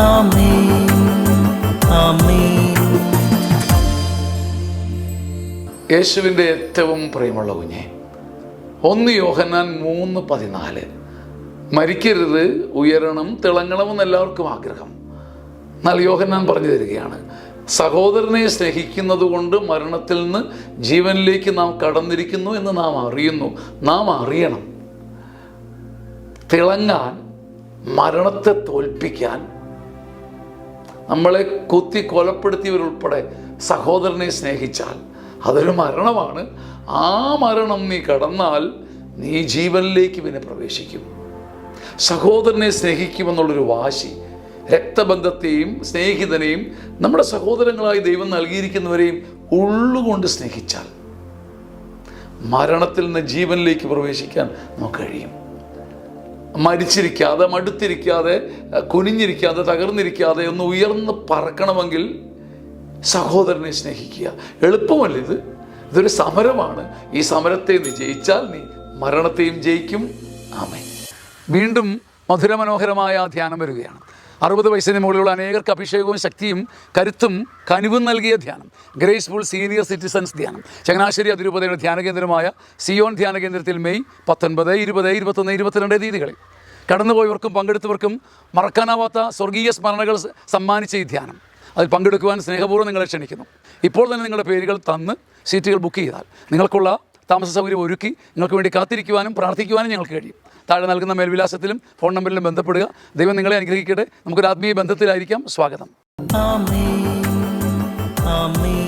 ആമേൻ ആമേൻ. യേശുവിൻ്റെ ഏറ്റവും പ്രിയമുള്ള കുഞ്ഞെ, 1 യോഹന്നാൻ 3:14, മരിക്കരുത്, ഉയരണം, തിളങ്ങണമെന്ന് എല്ലാവർക്കും ആഗ്രഹം. എന്നാൽ യോഹന്നാൻ പറഞ്ഞു തരികയാണ്, സഹോദരനെ സ്നേഹിക്കുന്നത് കൊണ്ട് മരണത്തിൽ നിന്ന് ജീവനിലേക്ക് നാം കടന്നിരിക്കുന്നു എന്ന് നാം അറിയുന്നു. നാം അറിയണം. തിളങ്ങാൻ, മരണത്തെ തോൽപ്പിക്കാൻ, നമ്മളെ കുത്തി കൊലപ്പെടുത്തിയവരുൾപ്പെടെ സഹോദരനെ സ്നേഹിച്ചാൽ അതൊരു മരണമാണ്. ആ മരണം നീ കടന്നാൽ നീ ജീവനിലേക്ക് പിന്നെ പ്രവേശിക്കും. സഹോദരനെ സ്നേഹിക്കുമെന്നുള്ളൊരു വാശി, രക്തബന്ധത്തെയും സ്നേഹിതനെയും നമ്മുടെ സഹോദരങ്ങളായി ദൈവം നൽകിയിരിക്കുന്നവരെയും ഉള്ളുകൊണ്ട് സ്നേഹിച്ചാൽ മരണത്തിൽ നിന്ന് ജീവനിലേക്ക് പ്രവേശിക്കാൻ നമുക്ക് കഴിയും. മരിച്ചിരിക്കാതെ, മടുത്തിരിക്കാതെ, കുനിഞ്ഞിരിക്കാതെ, തകർന്നിരിക്കാതെ ഒന്ന് ഉയർന്ന് പറക്കണമെങ്കിൽ സഹോദരനെ സ്നേഹിക്കുക. എളുപ്പമല്ല ഇത്. ഇതൊരു സമരമാണ്. ഈ സമരത്തെ നീ ജയിച്ചാൽ നീ മരണത്തെയും ജയിക്കും. ആമേൻ. വീണ്ടും മധുരമനോഹരമായ ധ്യാനം വരികയാണ്. 60 വയസ്സിന് മുകളിലുള്ള അനേകർക്ക് അഭിഷേകവും ശക്തിയും കരുത്തും കനിവും നൽകിയ ധ്യാനം, ഗ്രേസ്ഫുൾ സീനിയർ സിറ്റിസൺസ് ധ്യാനം. ചങ്ങനാശ്ശേരി അതിരൂപതയുടെ ധ്യാന കേന്ദ്രമായ സിയോൺ ധ്യാന കേന്ദ്രത്തിൽ മെയ് 19, 20, 21, 22 തീയതികളിൽ കടന്നുപോയവർക്കും പങ്കെടുത്തവർക്കും മറക്കാനാവാത്ത സ്വർഗീയ സ്മരണകൾ സമ്മാനിച്ച ഈ ധ്യാനം, അതിൽ പങ്കെടുക്കുവാൻ സ്നേഹപൂർവ്വം നിങ്ങളെ ക്ഷണിക്കുന്നു. ഇപ്പോൾ തന്നെ നിങ്ങളുടെ പേരുകൾ തന്ന് സീറ്റുകൾ ബുക്ക് ചെയ്താൽ നിങ്ങൾക്കുള്ള താമസ സൗകര്യം ഒരുക്കി നിങ്ങൾക്ക് വേണ്ടി കാത്തിരിക്കുവാനും പ്രാർത്ഥിക്കുവാനും ഞങ്ങൾക്ക് കഴിയും. താഴെ നൽകുന്ന മേൽവിലാസത്തിലും ഫോൺ നമ്പറിലും ബന്ധപ്പെടുക. ദൈവം നിങ്ങളെ അനുഗ്രഹിക്കട്ടെ. നമുക്കൊരു ആത്മീയ ബന്ധത്തിലായിരിക്കാം. സ്വാഗതം. ആമേൻ ആമേൻ.